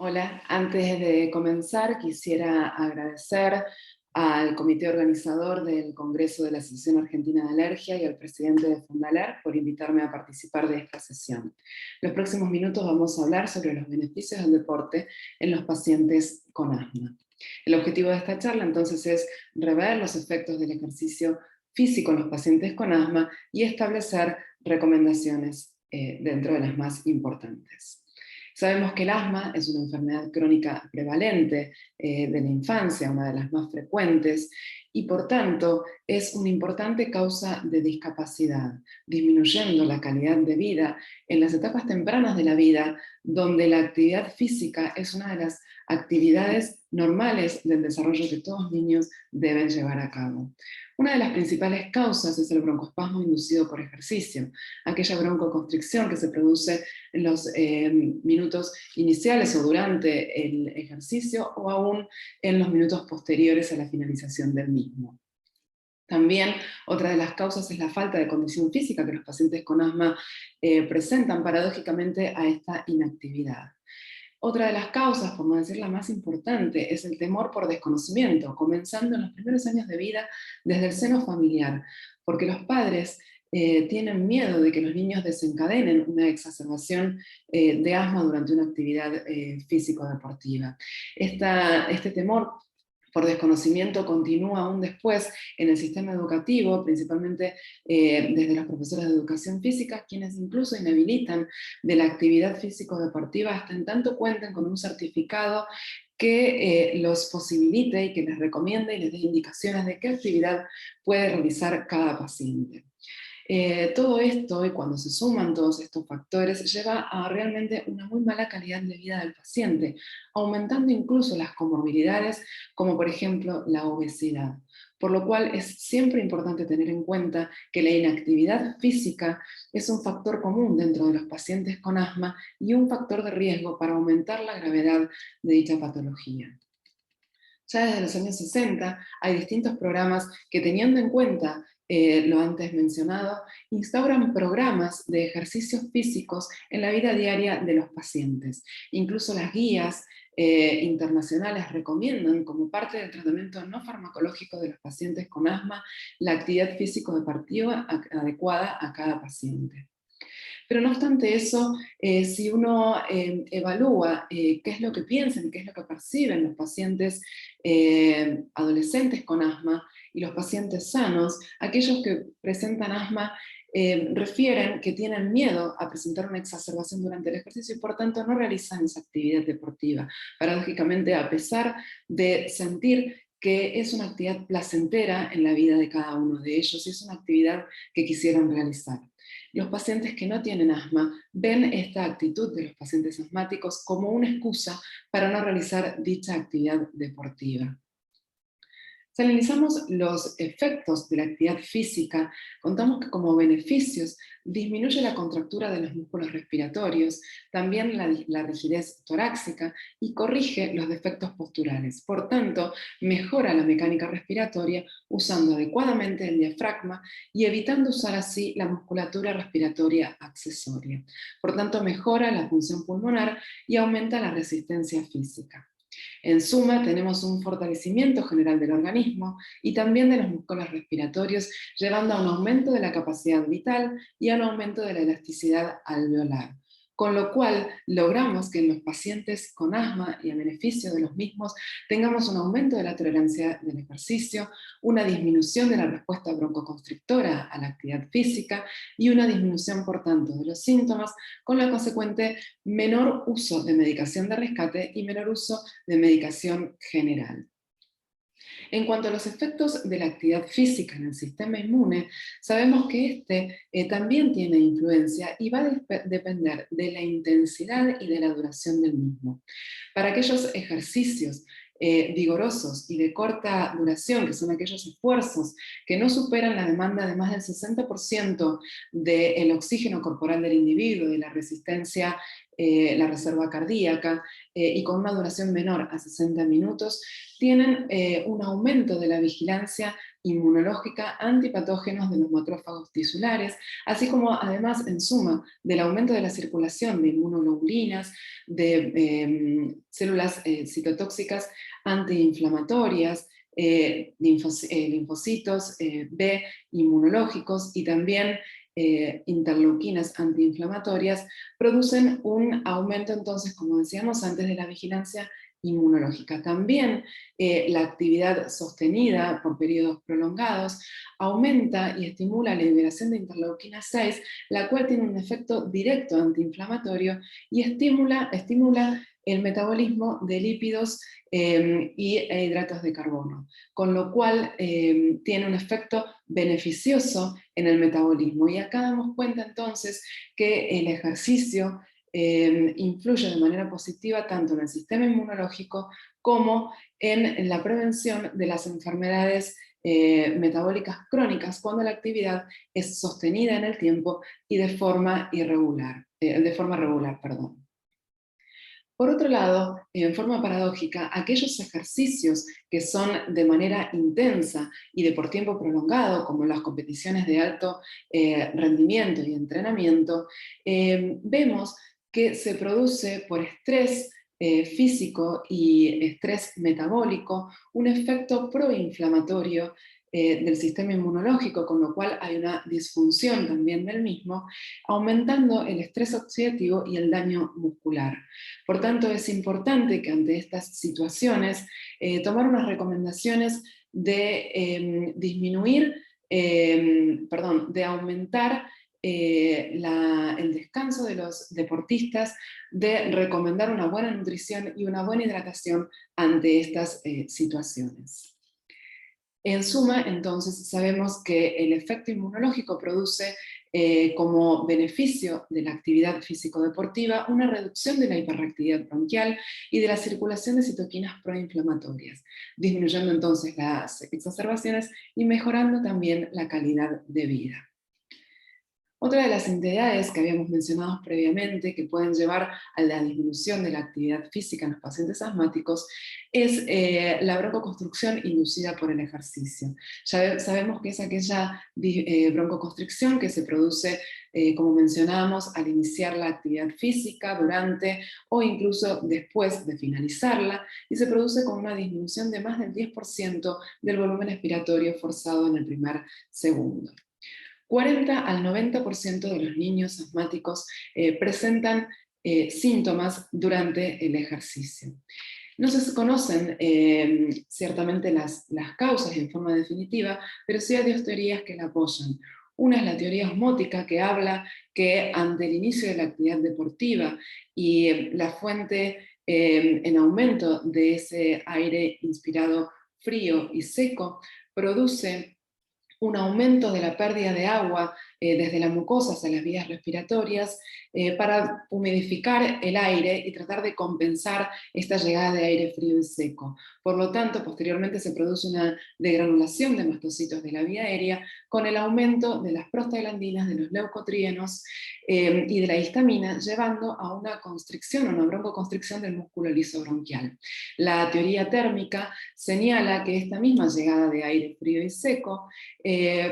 Hola, antes de comenzar quisiera agradecer al comité organizador del Congreso de la Asociación Argentina de Alergia y al presidente de Fundaler por invitarme a participar de esta sesión. En los próximos minutos vamos a hablar sobre los beneficios del deporte en los pacientes con asma. El objetivo de esta charla entonces es rever los efectos del ejercicio físico en los pacientes con asma y establecer recomendaciones dentro de las más importantes. Sabemos que el asma es una enfermedad crónica prevalente de la infancia, una de las más frecuentes, y por tanto es una importante causa de discapacidad, disminuyendo la calidad de vida en las etapas tempranas de la vida, donde la actividad física es una de las actividades normales del desarrollo que todos niños deben llevar a cabo. Una de las principales causas es el broncoespasmo inducido por ejercicio, aquella broncoconstricción que se produce en los minutos iniciales o durante el ejercicio o aún en los minutos posteriores a la finalización del mismo. También otra de las causas es la falta de condición física que los pacientes con asma presentan paradójicamente a esta inactividad. Otra de las causas, por no decir la más importante, es el temor por desconocimiento, comenzando en los primeros años de vida desde el seno familiar, porque los padres tienen miedo de que los niños desencadenen una exacerbación de asma durante una actividad físico-deportiva. Este temor por desconocimiento continúa aún después en el sistema educativo, principalmente desde los profesores de educación física, quienes incluso inhabilitan de la actividad físico-deportiva hasta en tanto cuenten con un certificado que los posibilite y que les recomiende y les dé indicaciones de qué actividad puede realizar cada paciente. Todo esto, y cuando se suman todos estos factores, lleva a realmente una muy mala calidad de vida del paciente, aumentando incluso las comorbilidades, como por ejemplo la obesidad. Por lo cual es siempre importante tener en cuenta que la inactividad física es un factor común dentro de los pacientes con asma y un factor de riesgo para aumentar la gravedad de dicha patología. Ya desde los años 60 hay distintos programas que, teniendo en cuenta lo antes mencionado, instauran programas de ejercicios físicos en la vida diaria de los pacientes. Incluso las guías internacionales recomiendan, como parte del tratamiento no farmacológico de los pacientes con asma, la actividad físico-deportiva adecuada a cada paciente. Pero no obstante eso, si uno evalúa qué es lo que piensan y qué es lo que perciben los pacientes adolescentes con asma y los pacientes sanos, aquellos que presentan asma refieren que tienen miedo a presentar una exacerbación durante el ejercicio y por tanto no realizan esa actividad deportiva. Paradójicamente, a pesar de sentir que es una actividad placentera en la vida de cada uno de ellos y es una actividad que quisieran realizar. Los pacientes que no tienen asma ven esta actitud de los pacientes asmáticos como una excusa para no realizar dicha actividad deportiva. Si analizamos los efectos de la actividad física, contamos que como beneficios disminuye la contractura de los músculos respiratorios, también la rigidez torácica y corrige los defectos posturales. Por tanto, mejora la mecánica respiratoria usando adecuadamente el diafragma y evitando usar así la musculatura respiratoria accesoria. Por tanto, mejora la función pulmonar y aumenta la resistencia física. En suma, tenemos un fortalecimiento general del organismo y también de los músculos respiratorios, llevando a un aumento de la capacidad vital y a un aumento de la elasticidad alveolar. Con lo cual, logramos que en los pacientes con asma y a beneficio de los mismos tengamos un aumento de la tolerancia del ejercicio, una disminución de la respuesta broncoconstrictora a la actividad física y una disminución, por tanto, de los síntomas, con la consecuente menor uso de medicación de rescate y menor uso de medicación general. En cuanto a los efectos de la actividad física en el sistema inmune, sabemos que este también tiene influencia y va a depender de la intensidad y de la duración del mismo. Para aquellos ejercicios vigorosos y de corta duración, que son aquellos esfuerzos que no superan la demanda de más del 60% del oxígeno corporal del individuo, de la resistencia la reserva cardíaca, y con una duración menor a 60 minutos, tienen un aumento de la vigilancia inmunológica antipatógenos de los macrófagos tisulares, así como además en suma del aumento de la circulación de inmunoglobulinas, de células citotóxicas antiinflamatorias, linfocitos B inmunológicos y también interleuquinas antiinflamatorias, producen un aumento entonces, como decíamos antes, de la vigilancia inmunológica. También la actividad sostenida por periodos prolongados aumenta y estimula la liberación de interleuquina 6, la cual tiene un efecto directo antiinflamatorio y estimula el metabolismo de lípidos y hidratos de carbono, con lo cual tiene un efecto beneficioso en el metabolismo. Y acá damos cuenta entonces que el ejercicio influye de manera positiva tanto en el sistema inmunológico como en la prevención de las enfermedades metabólicas crónicas cuando la actividad es sostenida en el tiempo y de forma regular, perdón. Por otro lado, en forma paradójica, aquellos ejercicios que son de manera intensa y de por tiempo prolongado, como las competiciones de alto rendimiento y entrenamiento, vemos que se produce por estrés físico y estrés metabólico un efecto proinflamatorio del sistema inmunológico, con lo cual hay una disfunción también del mismo, aumentando el estrés oxidativo y el daño muscular. Por tanto, es importante que ante estas situaciones tomar unas recomendaciones de disminuir, de aumentar el descanso de los deportistas, de recomendar una buena nutrición y una buena hidratación ante estas situaciones. En suma, entonces, sabemos que el efecto inmunológico produce como beneficio de la actividad físico-deportiva una reducción de la hiperreactividad bronquial y de la circulación de citoquinas proinflamatorias, disminuyendo entonces las exacerbaciones y mejorando también la calidad de vida. Otra de las entidades que habíamos mencionado previamente que pueden llevar a la disminución de la actividad física en los pacientes asmáticos es la broncoconstricción inducida por el ejercicio. Ya sabemos que es aquella broncoconstricción que se produce, como mencionábamos, al iniciar la actividad física, durante o incluso después de finalizarla, y se produce con una disminución de más del 10% del volumen expiratorio forzado en el primer segundo. 40 al 90% de los niños asmáticos presentan síntomas durante el ejercicio. No se conocen ciertamente las causas en forma definitiva, pero sí hay dos teorías que la apoyan. Una es la teoría osmótica, que habla que ante el inicio de la actividad deportiva y la fuente en aumento de ese aire inspirado frío y seco, produce un aumento de la pérdida de agua desde la mucosa hacia las vías respiratorias para humidificar el aire y tratar de compensar esta llegada de aire frío y seco. Por lo tanto, posteriormente se produce una degranulación de mastocitos de la vía aérea con el aumento de las prostaglandinas, de los leucotrienos y de la histamina, llevando a una constricción, una broncoconstricción del músculo liso bronquial. La teoría térmica señala que esta misma llegada de aire frío y seco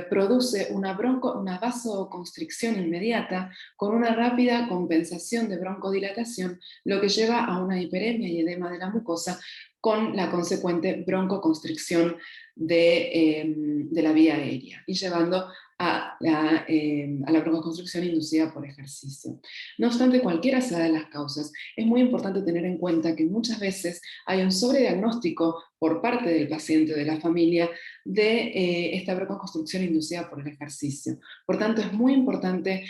produce una vasoconstricción inmediata con una rápida compensación de broncodilatación, lo que lleva a una hiperemia y edema de la mucosa con la consecuente broncoconstricción de la vía aérea y llevando a la broncoconstricción inducida por ejercicio. No obstante, cualquiera sea de las causas, es muy importante tener en cuenta que muchas veces hay un sobrediagnóstico por parte del paciente o de la familia de esta broncoconstricción inducida por el ejercicio. Por tanto, es muy importante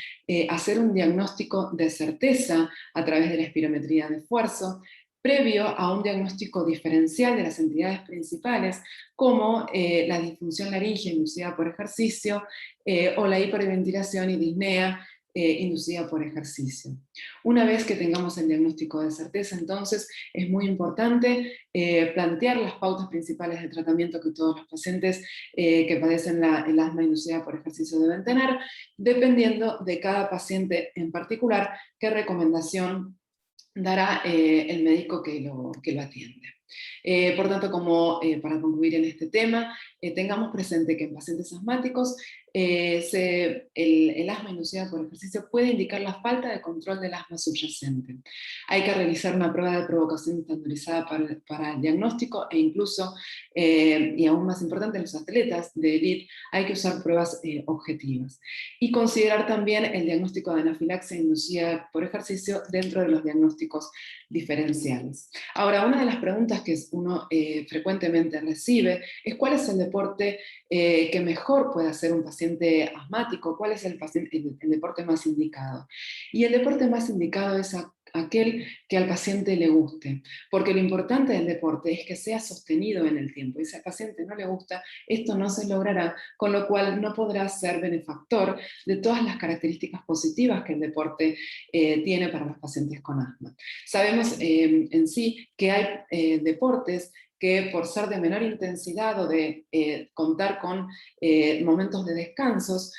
hacer un diagnóstico de certeza a través de la espirometría de esfuerzo, previo a un diagnóstico diferencial de las entidades principales, como la disfunción laringea inducida por ejercicio o la hiperventilación y disnea inducida por ejercicio. Una vez que tengamos el diagnóstico de certeza, entonces es muy importante plantear las pautas principales de tratamiento que todos los pacientes que padecen el asma inducida por ejercicio deben tener, dependiendo de cada paciente en particular qué recomendación dará el médico que lo atiende. Por tanto, para concluir en este tema, tengamos presente que en pacientes asmáticos el asma inducida por ejercicio puede indicar la falta de control del asma subyacente. Hay que realizar una prueba de provocación estandarizada para el diagnóstico e incluso, y aún más importante en los atletas de élite, hay que usar pruebas objetivas. Y considerar también el diagnóstico de anafilaxia inducida por ejercicio dentro de los diagnósticos diferenciales. Ahora, una de las preguntas que uno frecuentemente recibe es cuál es el deporte que mejor puede hacer un paciente asmático, cuál es el deporte más indicado. Y el deporte más indicado es aquel que al paciente le guste, porque lo importante del deporte es que sea sostenido en el tiempo, y si al paciente no le gusta, esto no se logrará, con lo cual no podrá ser benefactor de todas las características positivas que el deporte tiene para los pacientes con asma. Sabemos en sí que hay deportes que por ser de menor intensidad o de contar con momentos de descansos,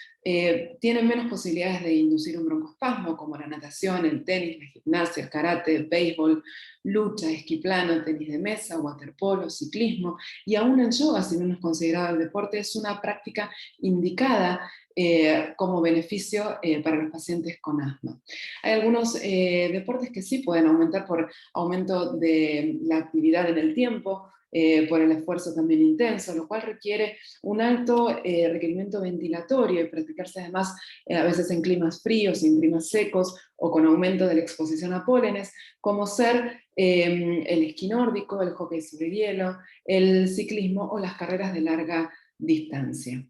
tienen menos posibilidades de inducir un broncoespasmo, como la natación, el tenis, la gimnasia, el karate, el béisbol, lucha, esquí plano, tenis de mesa, waterpolo, ciclismo, y aún en yoga, si no es considerado el deporte, es una práctica indicada como beneficio para los pacientes con asma. Hay algunos deportes que sí pueden aumentar por aumento de la actividad en el tiempo, por el esfuerzo también intenso, lo cual requiere un alto requerimiento ventilatorio y practicarse además a veces en climas fríos, en climas secos o con aumento de la exposición a pólenes, como ser el esquí nórdico, el hockey sobre hielo, el ciclismo o las carreras de larga distancia.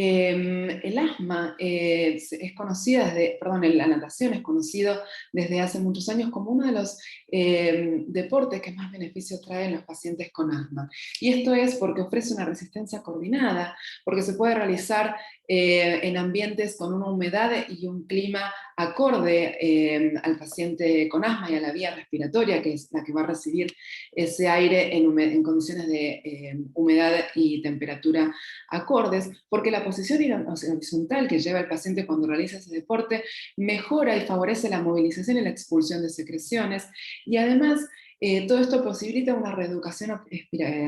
El asma es conocida la natación es conocido desde hace muchos años como uno de los deportes que más beneficios trae en los pacientes con asma. Y esto es porque ofrece una resistencia coordinada, porque se puede realizar en ambientes con una humedad y un clima acorde al paciente con asma y a la vía respiratoria, que es la que va a recibir ese aire en condiciones de humedad y temperatura acordes, porque la posición horizontal que lleva el paciente cuando realiza ese deporte mejora y favorece la movilización y la expulsión de secreciones, y además todo esto posibilita una reeducación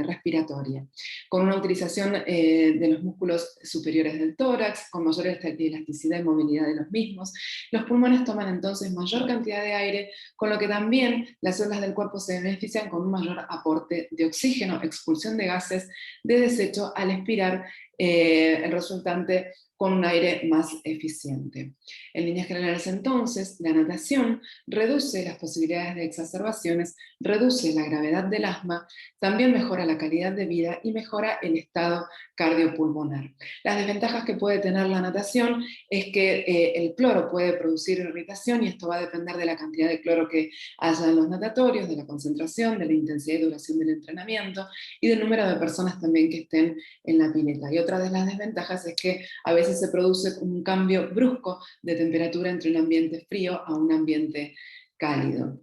respiratoria, con una utilización de los músculos superiores del tórax, con mayor elasticidad y movilidad de los mismos. Los pulmones toman entonces mayor cantidad de aire, con lo que también las células del cuerpo se benefician con un mayor aporte de oxígeno, expulsión de gases de desecho al expirar el resultante con un aire más eficiente. En líneas generales, entonces, la natación reduce las posibilidades de exacerbaciones, reduce la gravedad del asma, también mejora la calidad de vida y mejora el estado cardiopulmonar. Las desventajas que puede tener la natación es que el cloro puede producir irritación, y esto va a depender de la cantidad de cloro que haya en los natatorios, de la concentración, de la intensidad y duración del entrenamiento y del número de personas también que estén en la pileta. Y otra de las desventajas es que a veces se produce un cambio brusco de temperatura entre un ambiente frío a un ambiente cálido.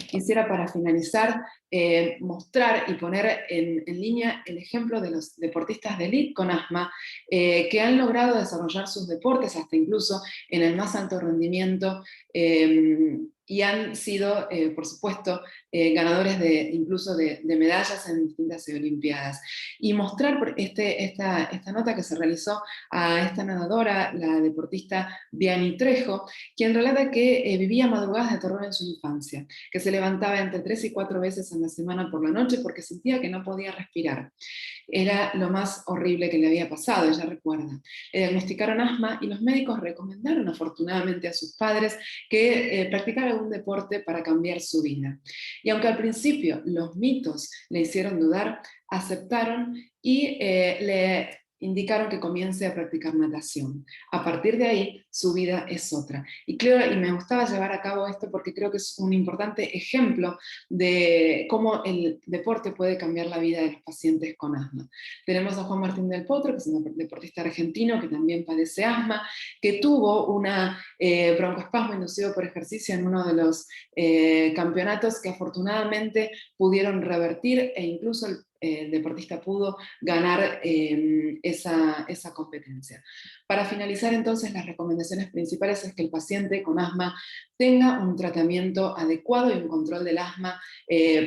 Quisiera, para finalizar, mostrar y poner en línea el ejemplo de los deportistas de élite con asma que han logrado desarrollar sus deportes hasta incluso en el más alto rendimiento y han sido, por supuesto, ganadores incluso de medallas en distintas olimpiadas. Y mostrar esta nota que se realizó a esta nadadora, la deportista Diani Trejo, quien relata que vivía madrugadas de terror en su infancia, que se levantaba entre 3 y 4 veces a la semana por la noche porque sentía que no podía respirar. Era lo más horrible que le había pasado, ella recuerda. Le diagnosticaron asma y los médicos recomendaron afortunadamente a sus padres que practicara algún deporte para cambiar su vida. Y aunque al principio los mitos le hicieron dudar, aceptaron y le indicaron que comience a practicar natación. A partir de ahí, su vida es otra. Y me gustaba llevar a cabo esto porque creo que es un importante ejemplo de cómo el deporte puede cambiar la vida de los pacientes con asma. Tenemos a Juan Martín del Potro, que es un deportista argentino que también padece asma, que tuvo una broncoespasmo inducido por ejercicio en uno de los campeonatos que afortunadamente pudieron revertir, e incluso el deportista pudo ganar esa competencia. Para finalizar entonces, las recomendaciones principales es que el paciente con asma tenga un tratamiento adecuado y un control del asma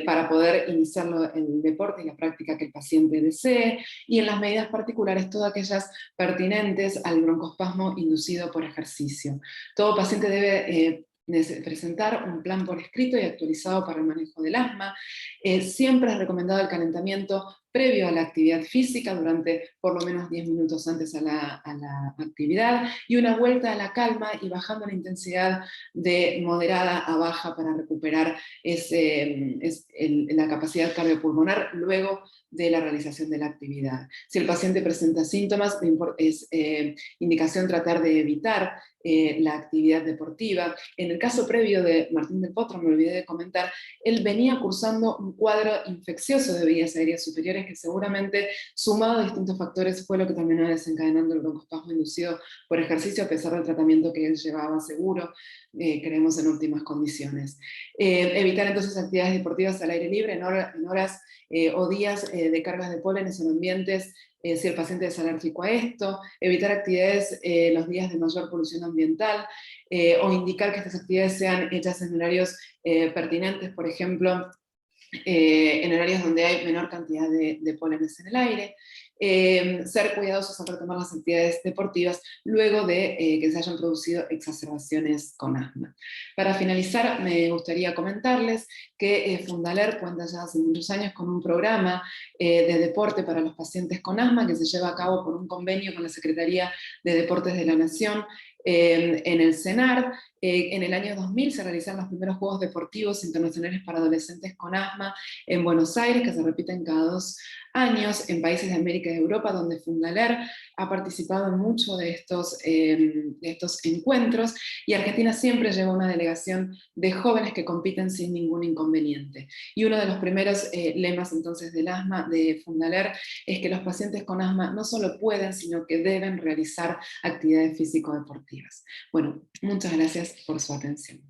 para poder iniciar el deporte y la práctica que el paciente desee, y en las medidas particulares todas aquellas pertinentes al broncoespasmo inducido por ejercicio. Todo paciente debe presentar un plan por escrito y actualizado para el manejo del asma. Siempre es recomendado el calentamiento previo a la actividad física, durante por lo menos 10 minutos antes a la actividad, y una vuelta a la calma y bajando la intensidad de moderada a baja para recuperar la capacidad cardiopulmonar luego de la realización de la actividad. Si el paciente presenta síntomas, es indicación tratar de evitar la actividad deportiva. En el caso previo de Martín del Potro, me olvidé de comentar, él venía cursando un cuadro infeccioso de vías aéreas superiores que seguramente, sumado a distintos factores, fue lo que terminó desencadenando el broncoespasmo inducido por ejercicio, a pesar del tratamiento que él llevaba seguro, creemos en óptimas condiciones. Evitar entonces actividades deportivas al aire libre en horas o días de cargas de pólenes en ambientes, si el paciente es alérgico a esto, evitar actividades los días de mayor polución ambiental, o indicar que estas actividades sean hechas en horarios pertinentes, por ejemplo, en horarios donde hay menor cantidad de pólenes en el aire. Ser cuidadosos al retomar las actividades deportivas luego de que se hayan producido exacerbaciones con asma. Para finalizar, me gustaría comentarles que Fundaler cuenta ya hace muchos años con un programa de deporte para los pacientes con asma que se lleva a cabo por un convenio con la Secretaría de Deportes de la Nación en el CENAR. En el año 2000 se realizaron los primeros Juegos Deportivos Internacionales para Adolescentes con Asma en Buenos Aires, que se repiten cada 2 años en países de América y de Europa, donde Fundaler ha participado en muchos de estos encuentros, y Argentina siempre lleva una delegación de jóvenes que compiten sin ningún inconveniente. Y uno de los primeros lemas entonces del asma de Fundaler es que los pacientes con asma no solo pueden, sino que deben realizar actividades físico-deportivas. Bueno, muchas gracias por su atención.